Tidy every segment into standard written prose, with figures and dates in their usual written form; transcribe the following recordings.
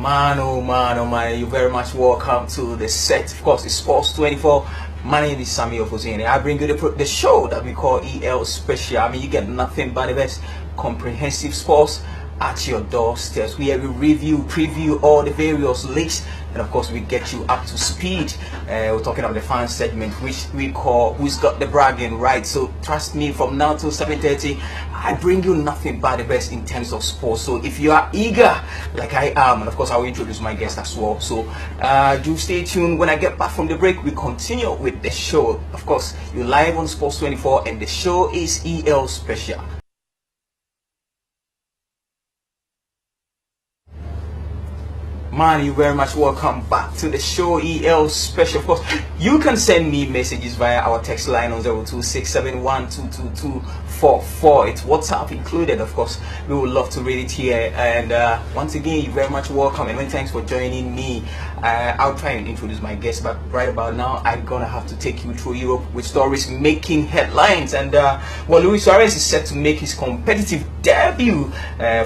Man, oh man, oh man, you're very much welcome to the set. Of course, it's Sports 24. My name is Samuel Fosini. I bring you the show that we call EL Special. I mean, you get nothing but the best comprehensive sports at your doorsteps. We review, preview all the various leagues, and of course we get you up to speed. We're talking about the fan segment, which we call Who's Got the Bragging Right. So trust me, from now till 7:30 I bring you nothing but the best in terms of sports. So if you are eager like I am, and of course I will introduce my guest as well, so do stay tuned. When I get back from the break, we continue with the show. Of course, you're live on Sports 24 and the show is EL Special. Man, you're very much welcome back to the show EL Special. Of course, you can send me messages via our text line on 0267122244. It's WhatsApp included, of course. We would love to read it here. And once again, you're very much welcome, and many thanks for joining me. I'll try and introduce my guest, but right about now, I'm gonna have to take you through Europe with stories making headlines. And well, Luis Suarez is set to make his competitive debut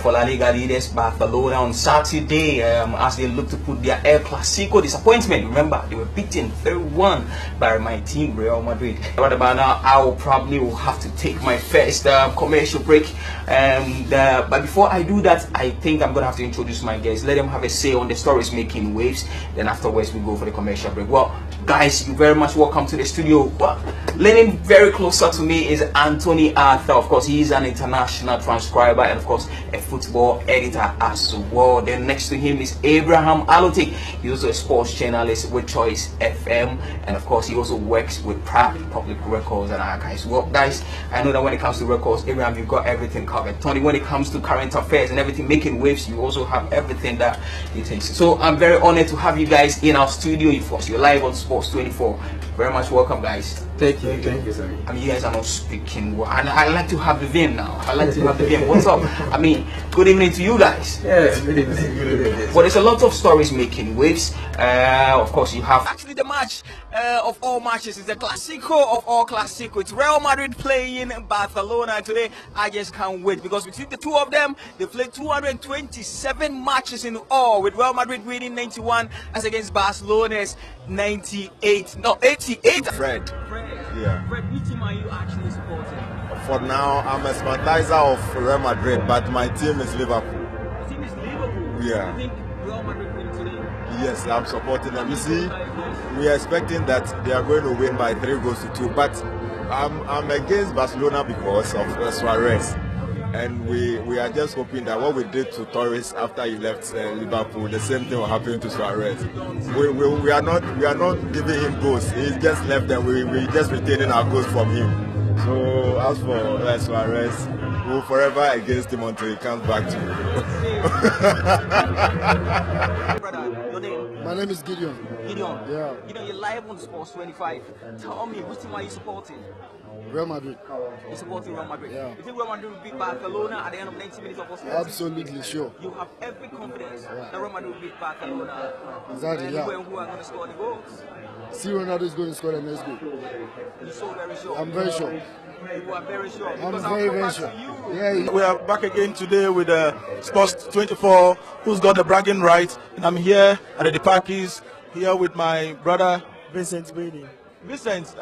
for La Liga leaders Barcelona on Saturday as they look to put their El Clasico disappointment. Remember, they were beaten 3-1 by my team Real Madrid. Right about now, I will have to take my first commercial break. But before I do that, I think I'm gonna have to introduce my guests. Let them have a say on the stories making waves. Then afterwards, we go for the commercial break. Well, guys, you're very much welcome to the studio. Well, leaning very closer to me is Anthony Arthur. Of course, he is an international transcriber and of course a football editor as well. Then next to him is Abraham Alote. He's also a sports journalist with Choice FM, and of course he also works with Prague Public Records and Archives. Well, guys, I know that when it comes to records, Abraham, you've got everything covered. Tony, when it comes to current affairs and everything making waves, you also have everything that it takes. So I'm very honored to have you guys in our studio. Of course, you're live on Sports 24. Very much welcome, guys. Thank you, sir. I mean, you guys are not speaking well, and I like to have the VM now. I like to have the VM. What's up? I mean, good evening to you guys. Yeah, good evening. Well, there's a lot of stories making waves. Of course, you have actually the match of all matches. It's the Clasico of all Clasico. It's Real Madrid playing Barcelona today. I just can't wait because between the two of them, they played 227 matches in all, with Real Madrid winning 91 as against Barcelona's 88. No, 88. Fred. Yeah. Fred, which team are you actually supporting? For now, I'm a sympathizer of Real Madrid, but my team is Liverpool. Your team is Liverpool. Yeah. You think Real Madrid win today? Yes, I'm supporting them. You see, we are expecting that they are going to win by 3-2, but I'm against Barcelona because of Suarez. And we are just hoping that what we did to Torres after he left Liverpool, the same thing will happen to Suarez. We are not giving him goals. He just left and we just retaining our goals from him. So as for Suarez, we'll forever against him until he comes back to Brother, your name? My name is Gideon. Gideon. Yeah. Gideon, you're live on Sports 25. Tell me, which team are you supporting? Real Madrid. You're supporting Real Madrid. Yeah. You think Real Madrid will beat Barcelona at the end of 90 minutes of first half? Absolutely sure. You have every confidence that Real Madrid will beat Barcelona. Exactly, And yeah. who are going to score the goals? See, Ronaldo is going to score the next goal. You're so very sure. I'm very sure. You are very sure. I'm Because very, I'll come very back sure. to you. Yeah. We are back again today with Sports 24, Who's Got the Bragging Right? And I'm here at the Parkies, here with my brother Vincent Brady. Vincent.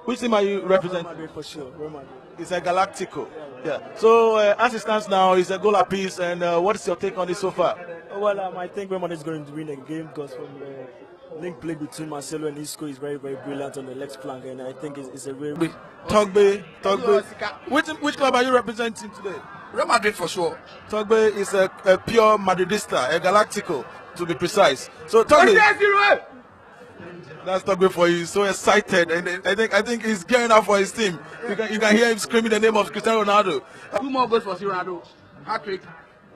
Which team are you representing? Real Madrid for sure. Real Madrid. It's a Galactico. Yeah. So as it stands now, it's a goal apiece. And what is your take on this so far? Well, I think Real Madrid is going to win the game because from the link play between Marcelo and Isco is very, very brilliant on the left flank, and I think it's a real. Togbe. Which club are you representing today? Real Madrid for sure. Togbe is a pure Madridista, a Galactico to be precise. So Togbe, that's Togbe for you. So excited, and I think he's gearing up for his team. You can hear him screaming the name of Cristiano Ronaldo. 2 more goals for Ronaldo. Hat-trick.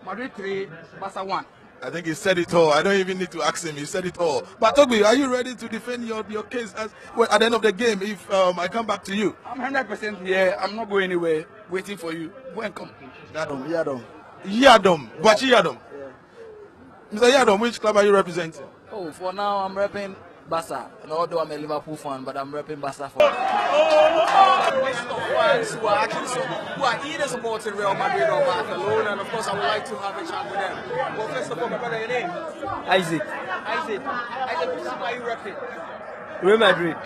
Madrid 3, Barca 1. I think he said it all. I don't even need to ask him. He said it all. But Togbe, are you ready to defend your case at the end of the game if I come back to you? I'm 100% here. I'm not going anywhere. Waiting for you. Go and come. Yadom. Bachi Yadom. Mr. Yadom, which club are you representing? Oh, for now I'm repping Barca. And although I'm a Liverpool fan, but I'm repping Barca for. Fans who are actually who are either supporting Real Madrid or Barcelona, and of course I would like to have a chat with them. Well, first of all, my brother, your name? Isaac. Isaac, which team are you repping? Real Madrid.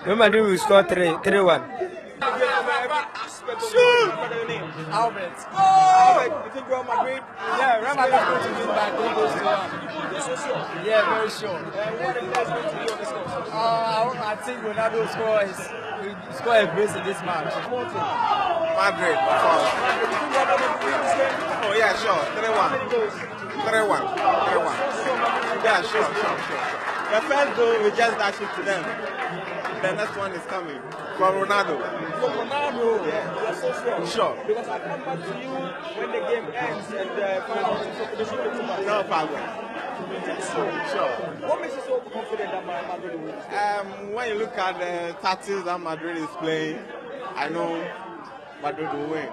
Real Madrid will score 3-1. Albert. Albert, you think Real Madrid? Yeah, Real Madrid is going to win by 3 goals to 1. You're so sure? Yeah, very sure. What are you guys going to do on this course? I think Ronaldo will score a brace in this match. Madrid, of course. Oh yeah, sure. 3-1. Yeah, sure. The first goal, we just dash it to them. The next one is coming from Ronaldo. From Ronaldo? Yeah. You're so sure? Sure. Because I come back to you when the game ends and find out the show too much. No problem. Sure. What makes you so confident that Madrid will win? When you look at the tactics that Madrid is playing, I know Madrid will win.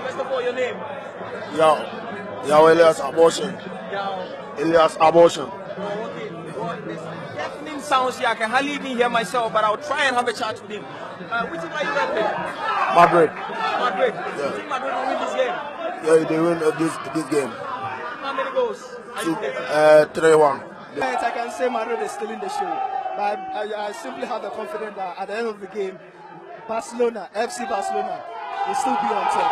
First of all, your name? Elias Abortion. Elias Abortion. Okay. Well, this deafening sounds here. I can hardly even hear myself, but I'll try and have a chat with him. Which team are you repping? Madrid. Madrid. You think Madrid will win this game? Yeah, they win this game. How many goals? 3-1. I can say Madrid is still in the show, but I simply have the confidence that at the end of the game, Barcelona, FC Barcelona, will still be on top.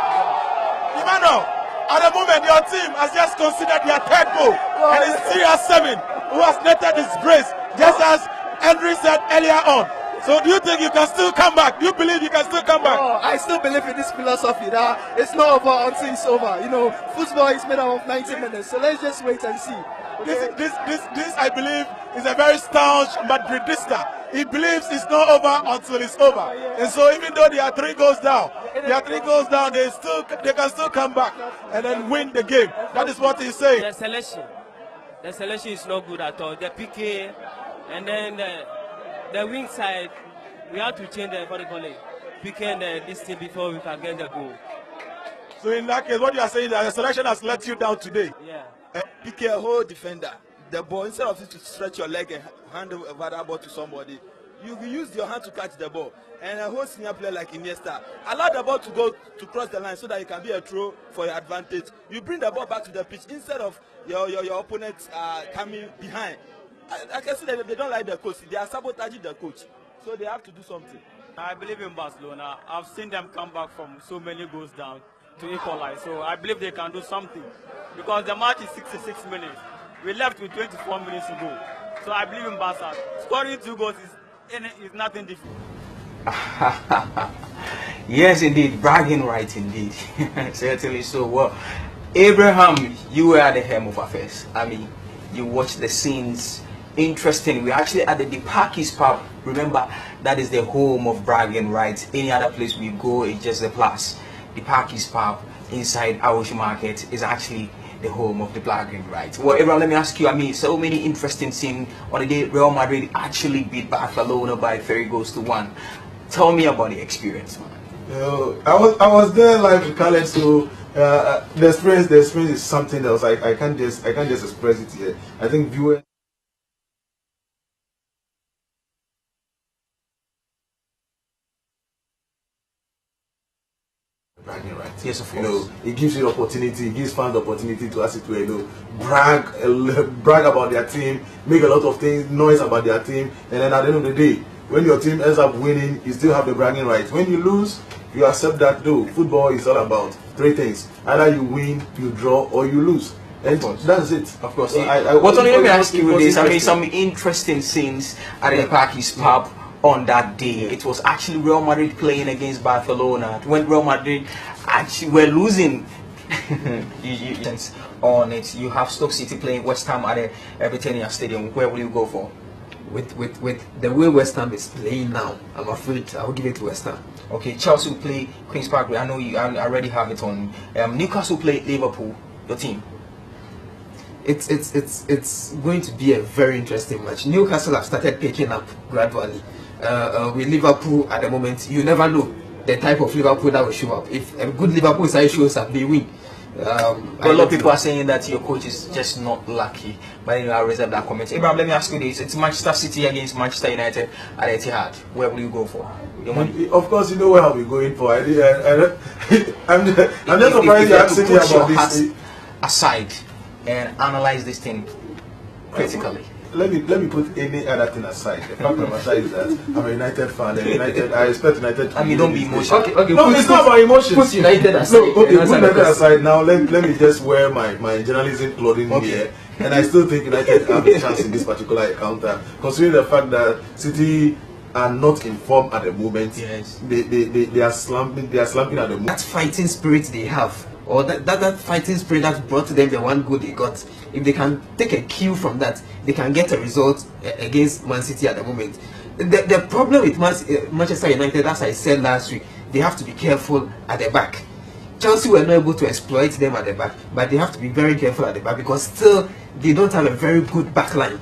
Emmanuel, at the moment your team has just considered their third goal, and it's CR7 who has netted his brace, just as Henry said earlier on. So do you think you can still come back? Do you believe you can still come back? Oh, I still believe in this philosophy that it's not over until it's over. You know, football is made up of 90 minutes, so let's just wait and see. Okay? This I believe is a very staunch Madridista. He believes it's not over until it's over. And so even though they are 3 goals down, they can still come back and then win the game. That is what he's saying. The selection is not good at all. The PK and then the wing side, we have to change the PK and this thing before we can get the goal. So in that case, what you are saying is that the selection has let you down today. Yeah. PK a whole defender. The ball, instead of you to stretch your leg and hand over that ball to somebody, you use your hand to catch the ball. And a whole senior player like Iniesta, allow the ball to go to cross the line so that it can be a throw for your advantage. You bring the ball back to the pitch instead of your opponents coming behind. I can see that they don't like the coach. They are sabotaging the coach. So they have to do something. I believe in Barcelona. I've seen them come back from so many goals down to equalize. So I believe they can do something. Because the match is 66 minutes. We left with 24 minutes to go. So I believe in Barca. Scoring 2 goals is nothing different. Yes, indeed. Bragging right, indeed. Certainly so. Well, Abraham, you were at the helm of affairs. I mean, you watched the scenes. Interesting. We're actually at the Parkis pub. Remember, that is the home of bragging rights. Any other place we go, it's just the plus. The Parkis pub inside Awoshi Market is actually the home of the bragging rights. Well, Abraham, let me ask you, I mean, so many interesting scenes on the day Real Madrid actually beat Barcelona by 3 goals to 1. Tell me about the experience, man. I was there live in Khaled, so the experience is something else. I can't just express it here. I think viewers. Bragging rights. Yes, of course. You know, it gives you the opportunity, it gives fans the opportunity to, as it were, you know, brag about their team, make a lot of noise about their team, and then at the end of the day, when your team ends up winning, you still have the bragging rights. When you lose, you accept that though. Football is all about 3 things: either you win, you draw, or you lose. And that's it. Of course. So Let me ask you this. I mean, some interesting scenes at the Parkis pub on that day. It was actually Real Madrid playing against Barcelona. When Real Madrid actually were losing on it, you have Stoke City playing West Ham at the Britannia Stadium. Where will you go for? With the way West Ham is playing now, I'm afraid I will give it to West Ham. Okay, Chelsea will play Queen's Park. I know you already have it on. Newcastle play Liverpool. Your team. It's going to be a very interesting match. Newcastle have started picking up gradually. With Liverpool at the moment, you never know the type of Liverpool that will show up. If a good Liverpool side shows up, they win. But a lot of people are saying that your coach is just not lucky. But anyway, I'll reserve that comment. Abraham, let me ask you this. It's Manchester City against Manchester United at Etihad. Where will you go for? Of course, you know where I'll be going for. I'm just surprised you're asking me about this. Aside and analyze this thing critically. Let me put any other thing aside. The fact of the matter is that I'm a United fan, and United, I expect United to. Don't be emotional. Okay, no, it's not about emotions. Put United aside. No, okay, put United aside. Now let me just wear my journalism clothing here, and I still think United have a chance in this particular encounter, considering the fact that City are not informed at the moment. Yes, they are slumping. They are slumping at the moment. That fighting spirit they have, or that fighting spirit that brought them the one goal they got. If they can take a cue from that, they can get a result against Man City at the moment. The problem with Manchester United, as I said last week, they have to be careful at the back. Chelsea were not able to exploit them at the back, but they have to be very careful at the back because still they don't have a very good back line.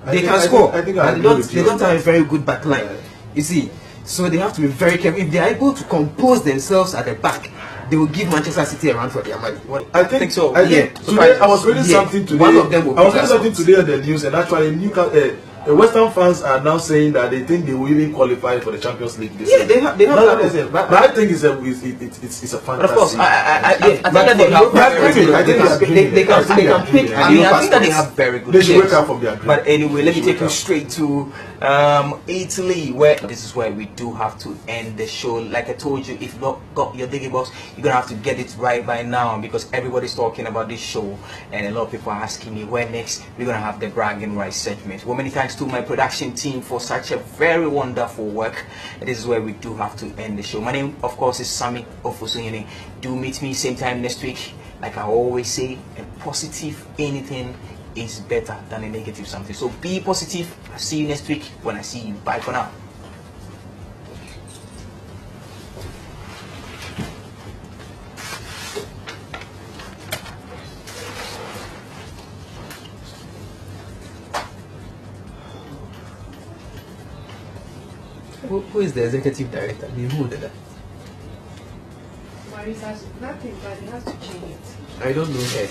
They can score, but they don't have a very good back line. You see, so they have to be very careful. If they are able to compose themselves at the back, they will give Manchester City a run for their money. I think so. Yeah. Today I was reading something today. One of them will I was reading something today on the news, and actually Newcastle. The Western fans are now saying that they think they will even qualify for the Champions League this year. They have but I think it's a fantasy. But of course, I think that they have very good. They should wake up from their dream. But anyway, let me take you straight to Italy, where this is where we do have to end the show. Like I told you, if you not got your Diggy Box, you're gonna have to get it right by now because everybody's talking about this show, and a lot of people are asking me where next we're gonna have the bragging rights segment. Well, many thanks to my production team for such a very wonderful work. This is where we do have to end the show. My name, of course, is Sammy Ofosunyene. Do meet me same time next week. Like I always say, a positive anything is better than a negative something. So be positive. I'll see you next week when I see you. Bye for now. Who is the executive director? Who did that? Marisa, nothing, but he has to change it. I don't know her.